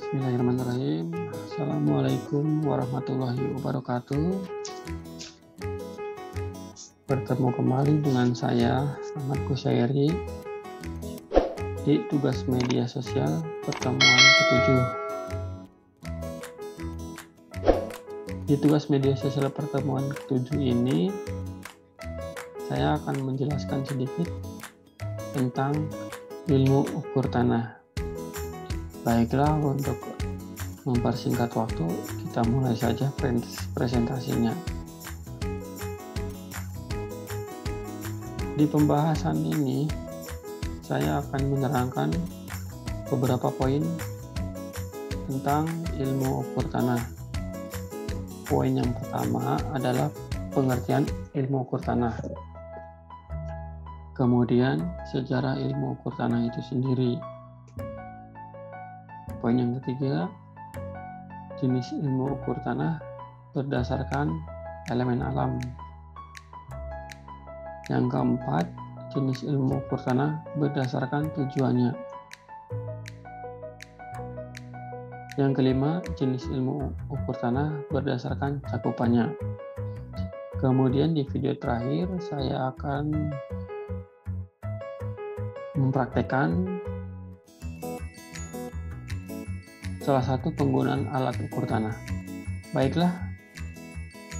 Bismillahirrahmanirrahim. Assalamualaikum warahmatullahi wabarakatuh. Bertemu kembali dengan saya, Ahmad Kusyairi, di tugas media sosial pertemuan ke-7. Di tugas media sosial pertemuan ke-7 ini, saya akan menjelaskan sedikit tentang ilmu ukur tanah. Baiklah, untuk mempersingkat waktu, kita mulai saja presentasinya. Di pembahasan ini, saya akan menerangkan beberapa poin tentang ilmu ukur tanah. Poin yang pertama adalah pengertian ilmu ukur tanah. Kemudian, sejarah ilmu ukur tanah itu sendiri. Poin yang ketiga, jenis ilmu ukur tanah berdasarkan elemen alam. Yang keempat, jenis ilmu ukur tanah berdasarkan tujuannya. Yang kelima, jenis ilmu ukur tanah berdasarkan cakupannya. Kemudian di video terakhir, saya akan mempraktekkan salah satu penggunaan alat ukur tanah. Baiklah,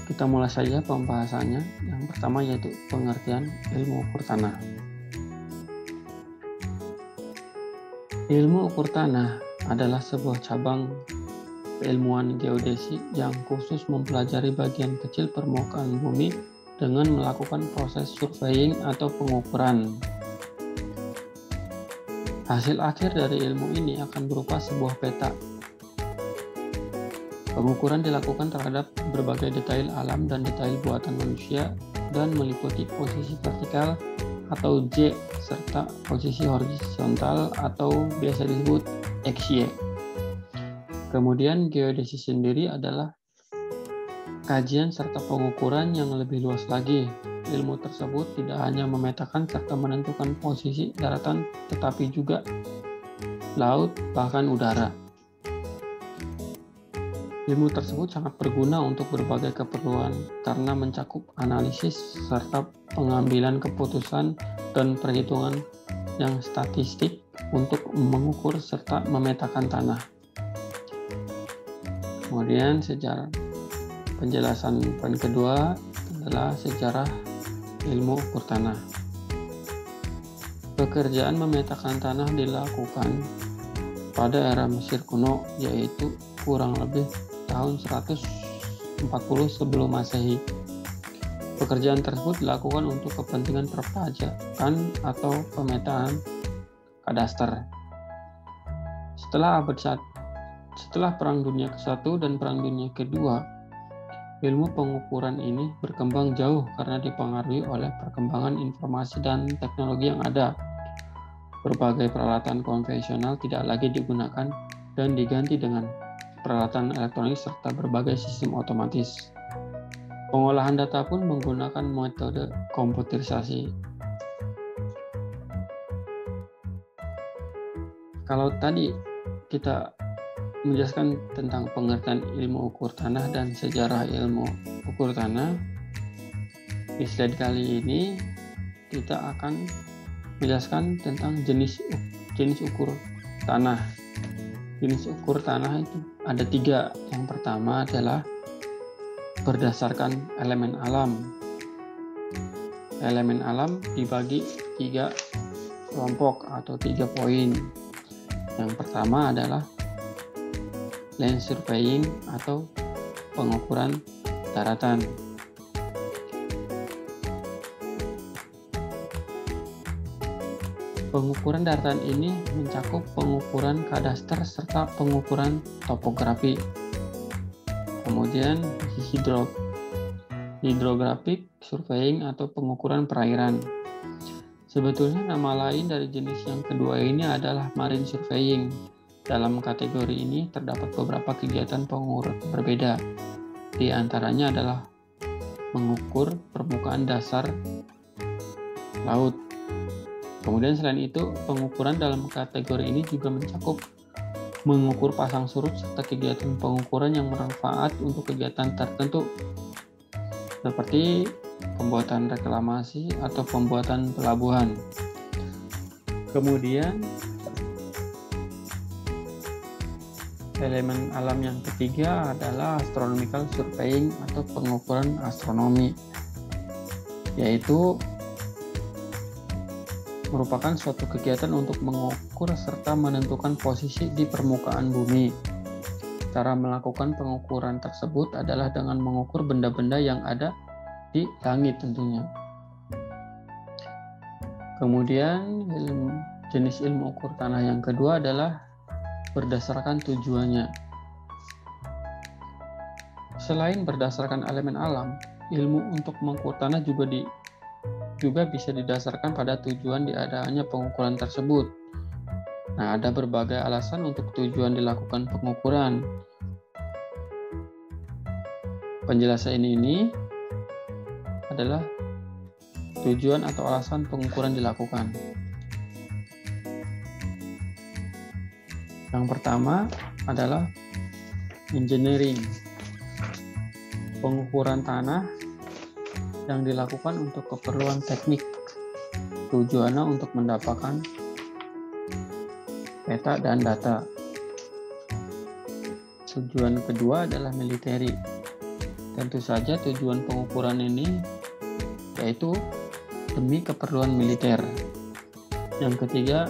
kita mulai saja pembahasannya. Yang pertama yaitu pengertian ilmu ukur tanah. Ilmu ukur tanah adalah sebuah cabang keilmuan geodesi yang khusus mempelajari bagian kecil permukaan bumi dengan melakukan proses surveying atau pengukuran. Hasil akhir dari ilmu ini akan berupa sebuah peta. Pengukuran dilakukan terhadap berbagai detail alam dan detail buatan manusia dan meliputi posisi vertikal atau J serta posisi horizontal atau biasa disebut XY. Kemudian geodesi sendiri adalah kajian serta pengukuran yang lebih luas lagi. Ilmu tersebut tidak hanya memetakan serta menentukan posisi daratan tetapi juga laut bahkan udara. Ilmu tersebut sangat berguna untuk berbagai keperluan karena mencakup analisis serta pengambilan keputusan dan perhitungan yang statistik untuk mengukur serta memetakan tanah. Kemudian penjelasan poin kedua adalah sejarah ilmu ukur tanah. Pekerjaan memetakan tanah dilakukan pada era Mesir kuno, yaitu kurang lebih tahun 140 sebelum Masehi. Pekerjaan tersebut dilakukan untuk kepentingan perpajakan atau pemetaan kadaster. Setelah Perang Dunia ke-1 dan Perang Dunia ke-2, ilmu pengukuran ini berkembang jauh karena dipengaruhi oleh perkembangan informasi dan teknologi yang ada. Berbagai peralatan konvensional tidak lagi digunakan dan diganti dengan peralatan elektronik serta berbagai sistem otomatis. Pengolahan data pun menggunakan metode komputerisasi. Kalau tadi kita menjelaskan tentang pengertian ilmu ukur tanah dan sejarah ilmu ukur tanah, di slide kali ini kita akan menjelaskan tentang jenis ukur tanah. Jenis ukur tanah itu ada 3. Yang pertama adalah berdasarkan elemen alam. Elemen alam dibagi 3 kelompok atau 3 poin. Yang pertama adalah land surveying atau pengukuran daratan. Pengukuran daratan ini mencakup pengukuran kadaster serta pengukuran topografi. Kemudian hidrographic surveying atau pengukuran perairan. Sebetulnya nama lain dari jenis yang kedua ini adalah marine surveying. Dalam kategori ini terdapat beberapa kegiatan pengukuran berbeda. Di antaranya adalah mengukur permukaan dasar laut. Kemudian selain itu, pengukuran dalam kategori ini juga mencakup mengukur pasang surut, serta kegiatan pengukuran yang bermanfaat untuk kegiatan tertentu, seperti pembuatan reklamasi atau pembuatan pelabuhan. Kemudian elemen alam yang ketiga adalah astronomical surveying atau pengukuran astronomi, yaitu merupakan suatu kegiatan untuk mengukur serta menentukan posisi di permukaan bumi. Cara melakukan pengukuran tersebut adalah dengan mengukur benda-benda yang ada di langit tentunya. Kemudian jenis ilmu ukur tanah yang kedua adalah berdasarkan tujuannya. Selain berdasarkan elemen alam, ilmu untuk mengukur tanah juga bisa didasarkan pada tujuan diadakannya pengukuran tersebut. Nah, ada berbagai alasan untuk tujuan dilakukan pengukuran. Penjelasan ini adalah tujuan atau alasan pengukuran dilakukan. Yang pertama adalah engineering. Pengukuran tanah yang dilakukan untuk keperluan teknik. Tujuannya untuk mendapatkan peta dan data. Tujuan kedua adalah military. Tentu saja tujuan pengukuran ini yaitu demi keperluan militer. Yang ketiga,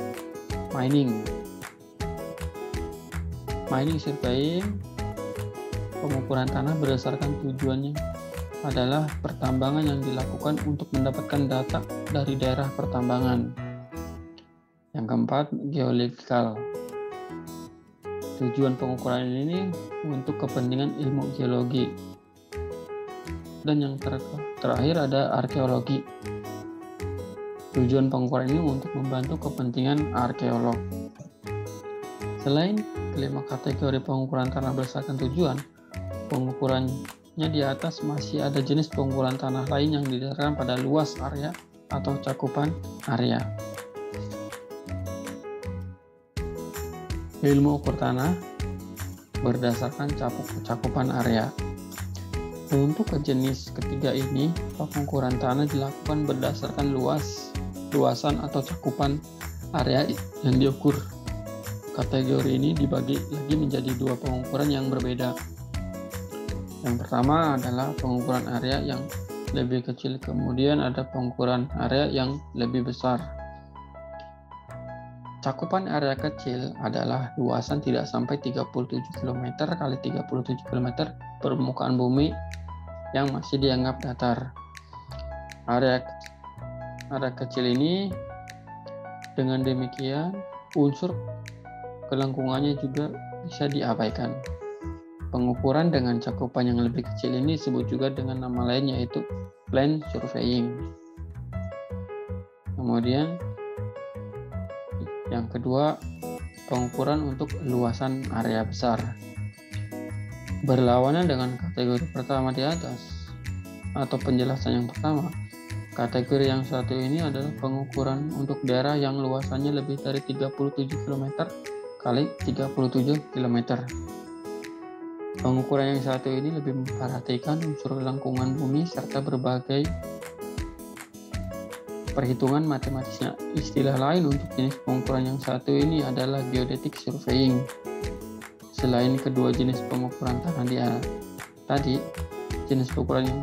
mining. Mining surveying, pengukuran tanah berdasarkan tujuannya adalah pertambangan yang dilakukan untuk mendapatkan data dari daerah pertambangan. Yang keempat, geological. Tujuan pengukuran ini untuk kepentingan ilmu geologi. Dan yang terakhir ada arkeologi. Tujuan pengukuran ini untuk membantu kepentingan arkeolog. Selain kelima kategori pengukuran tanah berdasarkan tujuan, pengukurannya di atas masih ada jenis pengukuran tanah lain yang didasarkan pada luas area atau cakupan area. Ilmu ukur tanah berdasarkan cakupan area. Untuk jenis ketiga ini, pengukuran tanah dilakukan berdasarkan luasan atau cakupan area yang diukur. Kategori ini dibagi lagi menjadi dua pengukuran yang berbeda. Yang pertama adalah pengukuran area yang lebih kecil, kemudian ada pengukuran area yang lebih besar. Cakupan area kecil adalah luasan tidak sampai 37 km kali 37 km permukaan bumi yang masih dianggap datar. Area kecil ini dengan demikian unsur kelengkungannya juga bisa diabaikan. Pengukuran dengan cakupan yang lebih kecil ini disebut juga dengan nama lain yaitu land surveying. Kemudian yang kedua, pengukuran untuk luasan area besar. Berlawanan dengan kategori pertama di atas atau penjelasan yang pertama, kategori yang satu ini adalah pengukuran untuk daerah yang luasannya lebih dari 37 km kali 37 km. Pengukuran yang satu ini lebih memperhatikan unsur lengkungan bumi serta berbagai perhitungan matematisnya. Istilah lain untuk jenis pengukuran yang satu ini adalah geodetic surveying. Selain kedua jenis pengukuran tanah tadi, jenis pengukuran yang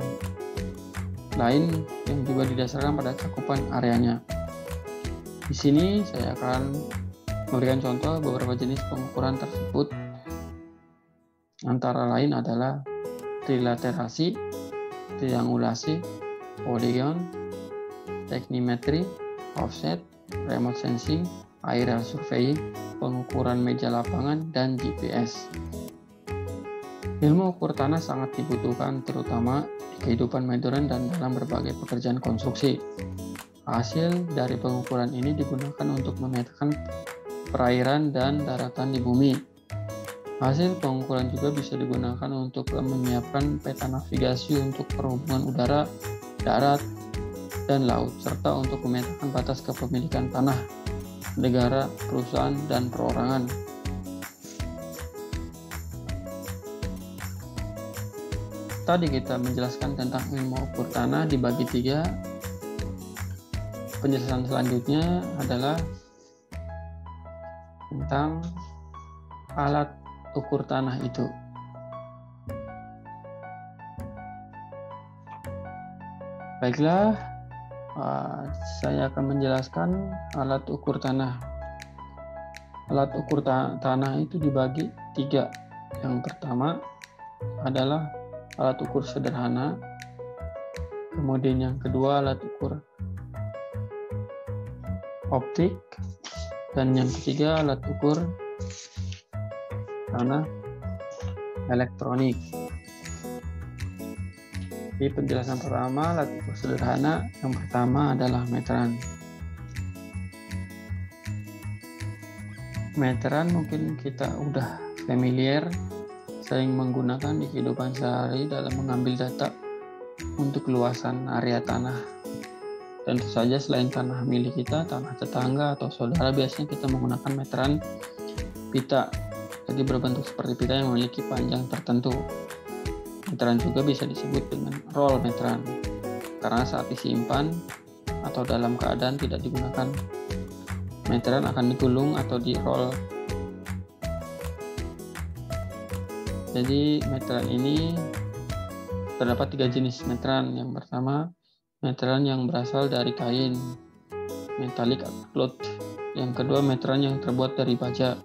lain yang juga didasarkan pada cakupan areanya. Di sini saya akan memberikan contoh beberapa jenis pengukuran tersebut. Antara lain adalah trilaterasi, triangulasi, polygon, teknimetri, offset, remote sensing, aerial surveying, pengukuran meja lapangan, dan GPS. Ilmu ukur tanah sangat dibutuhkan terutama di kehidupan modern dan dalam berbagai pekerjaan konstruksi. Hasil dari pengukuran ini digunakan untuk memetakan perairan dan daratan di bumi. Hasil pengukuran juga bisa digunakan untuk menyiapkan peta navigasi untuk perhubungan udara, darat, dan laut, serta untuk memetakan batas kepemilikan tanah, negara, perusahaan, dan perorangan. tadi kita menjelaskan tentang ilmu ukur tanah dibagi 3. Penjelasan selanjutnya adalah tentang alat ukur tanah itu. Baiklah, saya akan menjelaskan alat ukur tanah. Alat ukur tanah itu dibagi 3. Yang pertama adalah alat ukur sederhana, kemudian yang kedua alat ukur optik, dan yang ketiga alat ukur tanah elektronik. Di penjelasan pertama, alat ukur sederhana yang pertama adalah meteran. Meteran mungkin kita udah familiar, sering menggunakan di kehidupan sehari dalam mengambil data untuk luasan area tanah. Tentu saja selain tanah milik kita, tanah tetangga atau saudara, biasanya kita menggunakan meteran pita. Jadi berbentuk seperti pita yang memiliki panjang tertentu. Meteran juga bisa disebut dengan roll meteran, karena saat disimpan atau dalam keadaan tidak digunakan, meteran akan digulung atau di-roll. Jadi meteran ini terdapat 3 jenis meteran. Yang pertama, meteran yang berasal dari kain, metallic cloth. Yang kedua, meteran yang terbuat dari baja.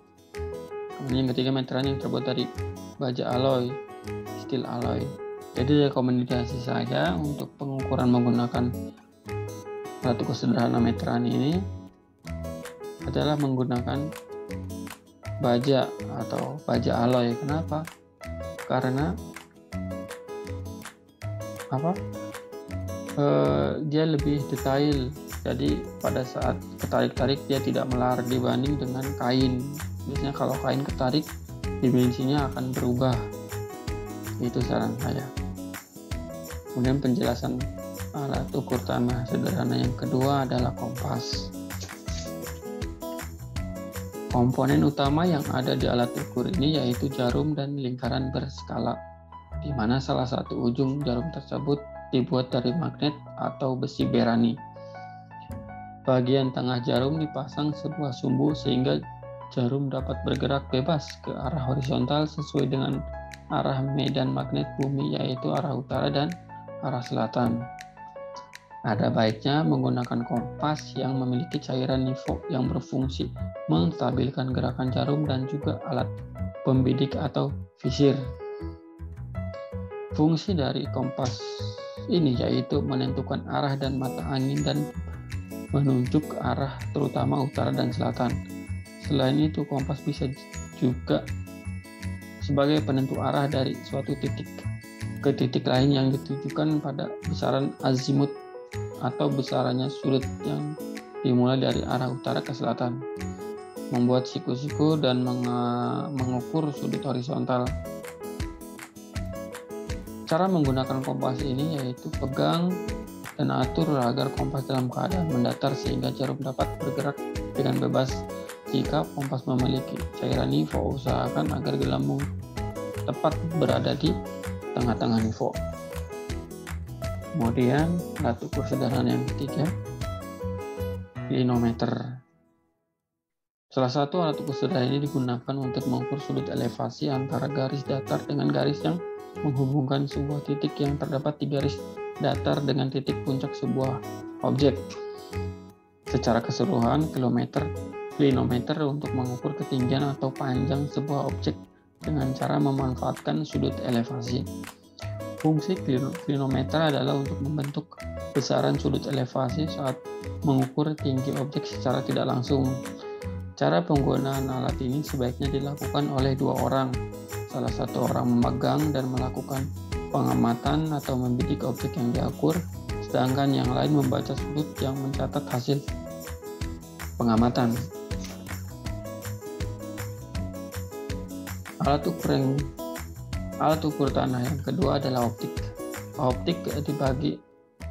Kemudian yang ketiga, meteran yang terbuat dari baja alloy, steel alloy. Jadi rekomendasi saya untuk pengukuran menggunakan alat ukur sederhana meteran ini adalah menggunakan baja atau baja alloy. Kenapa? Karena dia lebih detail. Jadi pada saat ketarik-tarik dia tidak melar dibanding dengan kain. Biasanya kalau kain ketarik, dimensinya akan berubah. Itu saran saya. Kemudian penjelasan alat ukur tanah sederhana yang kedua adalah kompas. Komponen utama yang ada di alat ukur ini yaitu jarum dan lingkaran berskala, di mana salah satu ujung jarum tersebut dibuat dari magnet atau besi berani. Bagian tengah jarum dipasang sebuah sumbu sehingga jarum dapat bergerak bebas ke arah horizontal sesuai dengan arah medan magnet bumi, yaitu arah utara dan arah selatan. Ada baiknya menggunakan kompas yang memiliki cairan nifo yang berfungsi menstabilkan gerakan jarum dan juga alat pembidik atau visir. Fungsi dari kompas ini yaitu menentukan arah dan mata angin dan menunjuk arah terutama utara dan selatan. Selain itu, kompas bisa juga sebagai penentu arah dari suatu titik ke titik lain yang ditujukan pada besaran azimut atau besarannya sudut yang dimulai dari arah utara ke selatan, membuat siku-siku dan mengukur sudut horizontal. Cara menggunakan kompas ini yaitu pegang dan atur agar kompas dalam keadaan mendatar sehingga jarum dapat bergerak dengan bebas. Jika kompas memiliki cairan nifo, usahakan agar gelembung tepat berada di tengah-tengah nifo. Kemudian alat ukur sederhana yang ketiga, klinometer. Salah satu alat ukur sederhana ini digunakan untuk mengukur sudut elevasi antara garis datar dengan garis yang menghubungkan sebuah titik yang terdapat di garis datar dengan titik puncak sebuah objek. Secara keseluruhan, klinometer untuk mengukur ketinggian atau panjang sebuah objek dengan cara memanfaatkan sudut elevasi. Fungsi klinometer adalah untuk membentuk besaran sudut elevasi saat mengukur tinggi objek secara tidak langsung. Cara penggunaan alat ini sebaiknya dilakukan oleh 2 orang. Salah satu orang memegang dan melakukan pengamatan atau membidik objek yang diukur, sedangkan yang lain membaca sudut yang mencatat hasil pengamatan. Alat ukur tanah yang kedua adalah optik. Optik dibagi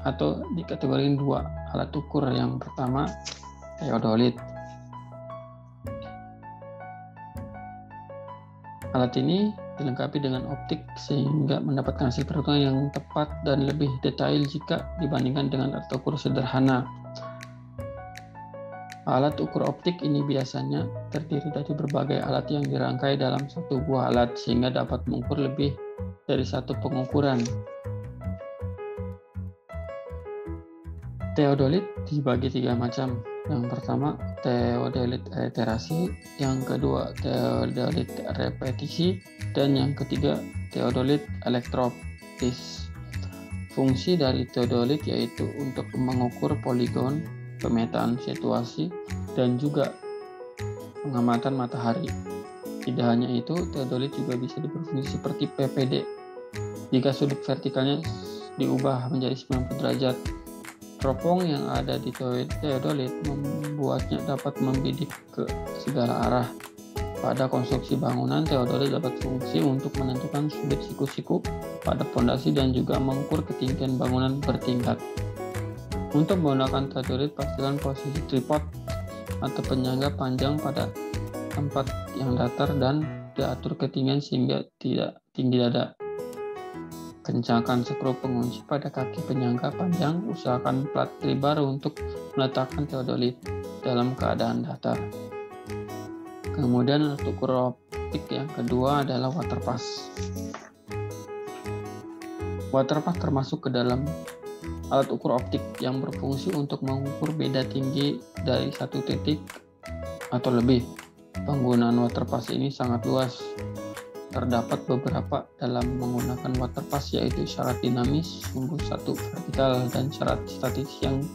atau dikategorikan 2 alat ukur. Yang pertama, teodolit. Alat ini dilengkapi dengan optik sehingga mendapatkan hasil perhitungan yang tepat dan lebih detail jika dibandingkan dengan alat ukur sederhana. Alat ukur optik ini biasanya terdiri dari berbagai alat yang dirangkai dalam satu buah alat sehingga dapat mengukur lebih dari satu pengukuran. Teodolit dibagi 3 macam. Yang pertama, teodolit reiterasi, yang kedua, teodolit repetisi, dan yang ketiga, teodolit elektroptis. Fungsi dari teodolit yaitu untuk mengukur poligon, pemetaan situasi, dan juga pengamatan matahari. Tidak hanya itu, teodolit juga bisa berfungsi seperti PPD. Jika sudut vertikalnya diubah menjadi 90 derajat, teropong yang ada di teodolit membuatnya dapat membidik ke segala arah. Pada konstruksi bangunan, teodolit dapat fungsi untuk menentukan sudut siku-siku pada fondasi dan juga mengukur ketinggian bangunan bertingkat. Untuk menggunakan teodolit, pastikan posisi tripod atau penyangga panjang pada tempat yang datar dan diatur ketinggian sehingga tidak tinggi dada. Kencangkan skru pengunci pada kaki penyangga panjang, usahakan plat rebar untuk meletakkan teodolit dalam keadaan datar. Kemudian alat ukur optik yang kedua adalah waterpass. Waterpass termasuk ke dalam alat ukur optik yang berfungsi untuk mengukur beda tinggi dari satu titik atau lebih. Penggunaan waterpass ini sangat luas. Terdapat beberapa dalam menggunakan waterpass, yaitu syarat dinamis, sumbu satu vertikal, dan syarat statis yang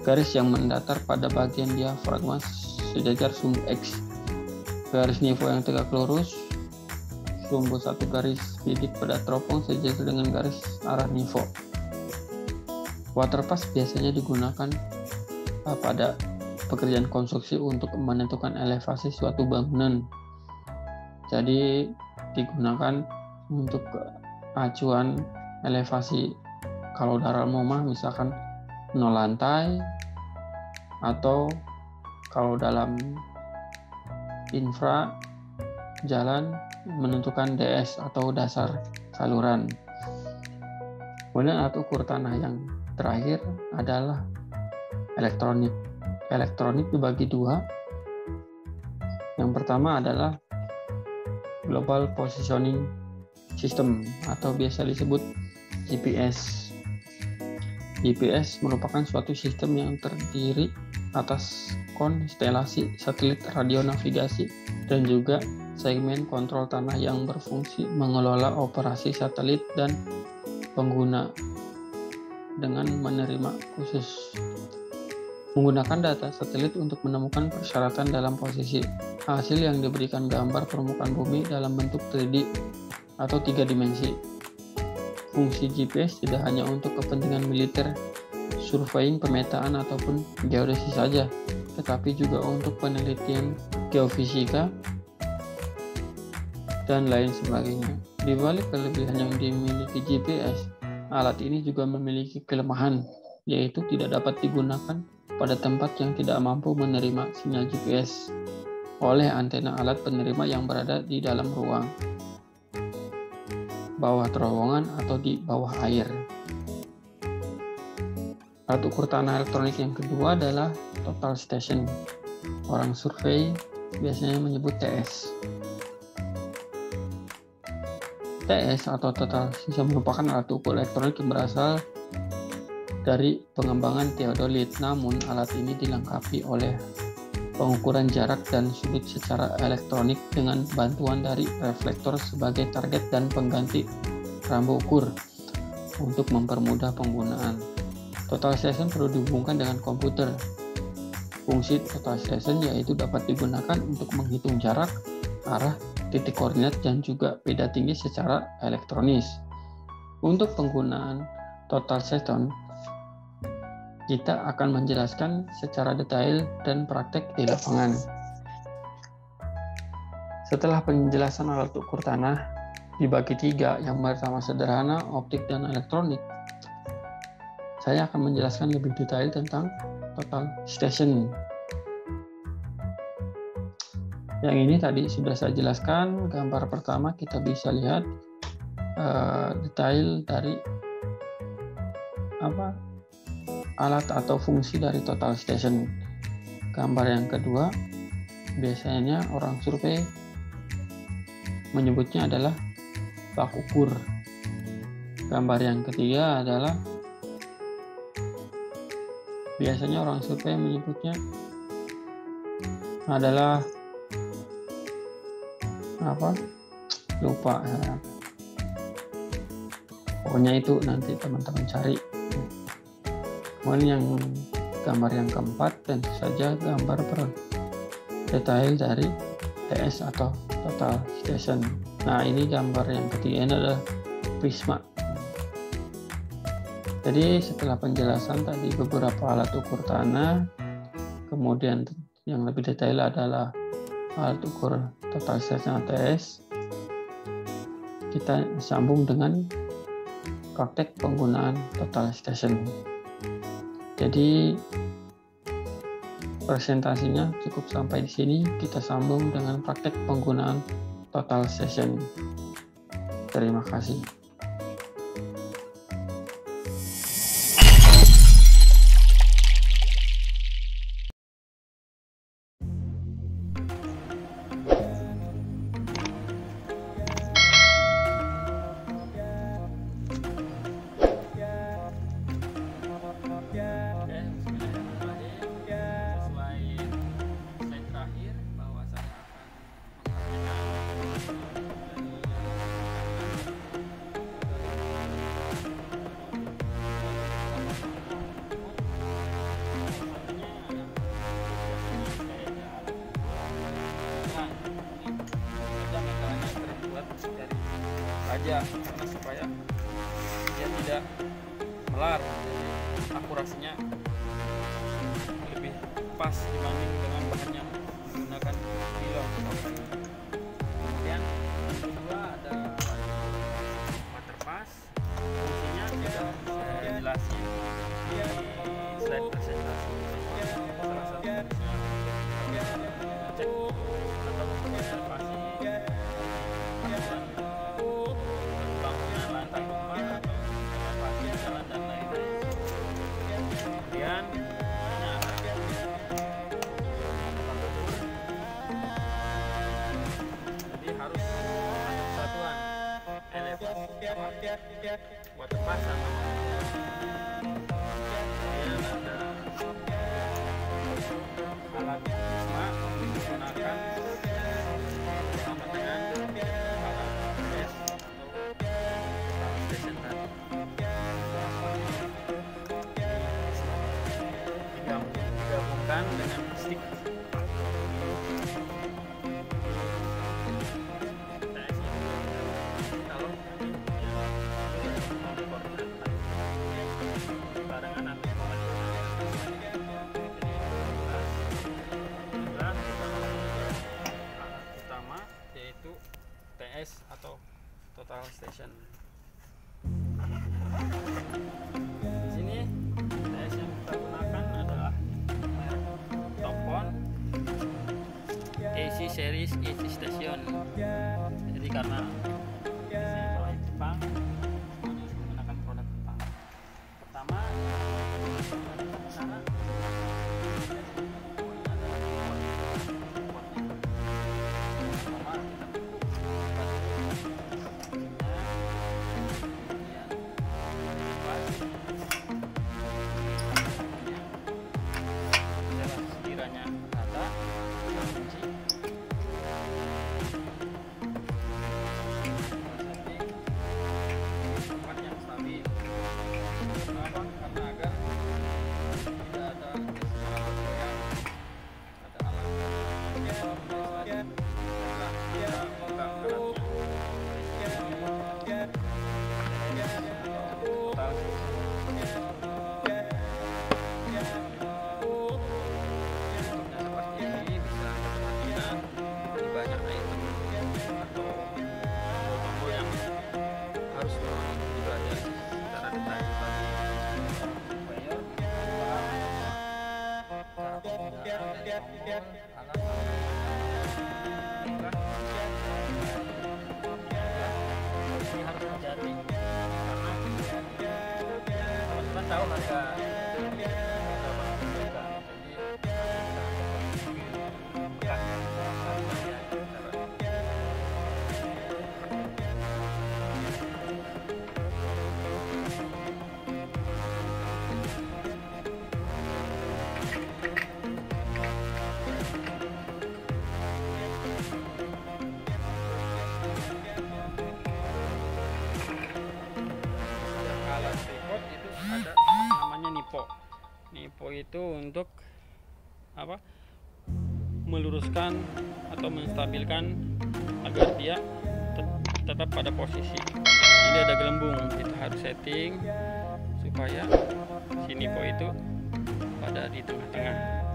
garis yang mendatar pada bagian diafragma sejajar sumbu X, garis nivou yang tegak lurus, sumbu satu garis bidik pada teropong sejajar dengan garis arah nivou. Waterpass biasanya digunakan pada pekerjaan konstruksi untuk menentukan elevasi suatu bangunan. Jadi digunakan untuk acuan elevasi kalau dalam rumah misalkan 0 lantai, atau kalau dalam infra jalan menentukan DS atau dasar saluran. Kemudian alat ukur tanah yang terakhir adalah elektronik. Elektronik dibagi 2. Yang pertama adalah Global Positioning System atau biasa disebut GPS. GPS merupakan suatu sistem yang terdiri atas konstelasi satelit radio navigasi dan juga segmen kontrol tanah yang berfungsi mengelola operasi satelit dan pengguna dengan menerima khusus. Menggunakan data satelit untuk menemukan persyaratan dalam posisi. Hasil yang diberikan gambar permukaan bumi dalam bentuk 3D atau 3 dimensi. Fungsi GPS tidak hanya untuk kepentingan militer, surveying, pemetaan, ataupun geodesi saja, tetapi juga untuk penelitian geofisika dan lain sebagainya. Di balik kelebihan yang dimiliki GPS, alat ini juga memiliki kelemahan, yaitu tidak dapat digunakan pada tempat yang tidak mampu menerima sinyal GPS oleh antena alat penerima yang berada di dalam ruang, bawah terowongan, atau di bawah air. Alat ukur tanah elektronik yang kedua adalah total station. Orang survei biasanya menyebut TS. TS atau total station merupakan alat ukur elektronik yang berasal dari pengembangan teodolit, namun alat ini dilengkapi oleh pengukuran jarak dan sudut secara elektronik dengan bantuan dari reflektor sebagai target dan pengganti rambu ukur untuk mempermudah penggunaan. Total station perlu dihubungkan dengan komputer. Fungsi total station yaitu dapat digunakan untuk menghitung jarak, arah, titik koordinat, dan juga beda tinggi secara elektronis. Untuk penggunaan total station, kita akan menjelaskan secara detail dan praktek di lapangan. Setelah penjelasan alat ukur tanah dibagi 3 yang pertama sederhana, optik, dan elektronik, saya akan menjelaskan lebih detail tentang total station. Yang ini tadi sudah saya jelaskan. Gambar pertama kita bisa lihat detail dari alat atau fungsi dari total station. Gambar yang kedua, biasanya orang survei menyebutnya adalah bak ukur. Gambar yang ketiga adalah biasanya orang survei menyebutnya adalah lupa. Pokoknya itu nanti teman-teman cari. Kemudian yang gambar yang keempat tentu saja gambar per detail dari TS atau total station. Nah, ini gambar yang ketiga ini adalah prisma. Jadi setelah penjelasan tadi beberapa alat ukur tanah, kemudian yang lebih detail adalah alat ukur total station ATS, kita sambung dengan praktek penggunaan total station. Jadi presentasinya cukup sampai di sini. Kita sambung dengan praktek penggunaan total station. Terima kasih. Karena supaya dia tidak melar, akurasinya lebih pas dibanding dengan bahan yang menggunakan bilong. Kemudian yang kedua ada waterpass, fungsinya sudah saya jelasin di slide presentasi. Salah satu fungsinya cek atau observasi waterpass sama kemudian ada alat prisma digunakan sama dengan alat TS atau station tadi. Digabungkan dengan stick. TS atau total station. Di sini TS yang kita gunakan adalah Topon AC series AC station. Jadi karena proyek Jepang, menggunakan produk Jepang. Pertama, cara hati-hati karena teman-teman tahu harga ada namanya nipo itu untuk apa, meluruskan atau menstabilkan agar dia tetap pada posisi. Ini ada gelembung, kita harus setting supaya si nipo itu pada di tengah-tengah.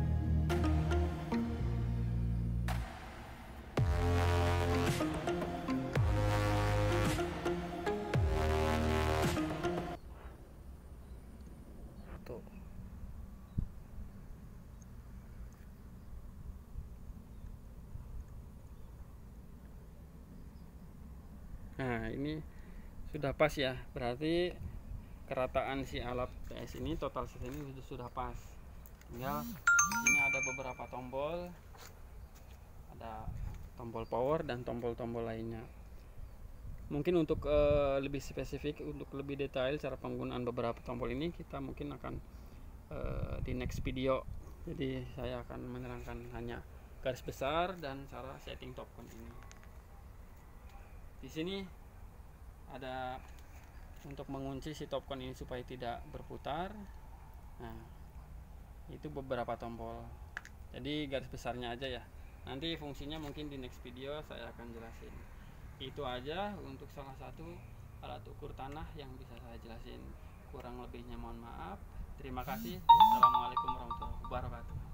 Nah, ini sudah pas ya, berarti kerataan si alat PS ini, total set ini sudah pas. Tinggal ini ada beberapa tombol, ada tombol power dan tombol-tombol lainnya. Mungkin untuk lebih spesifik, untuk lebih detail cara penggunaan beberapa tombol ini, kita mungkin akan di next video. Jadi saya akan menerangkan hanya garis besar dan cara setting Topcon ini. Di sini ada untuk mengunci si Topcon ini supaya tidak berputar. Nah, itu beberapa tombol. Jadi garis besarnya aja ya. Nanti fungsinya mungkin di next video saya akan jelasin. Itu aja untuk salah satu alat ukur tanah yang bisa saya jelasin. Kurang lebihnya mohon maaf. Terima kasih. Assalamualaikum warahmatullahi wabarakatuh.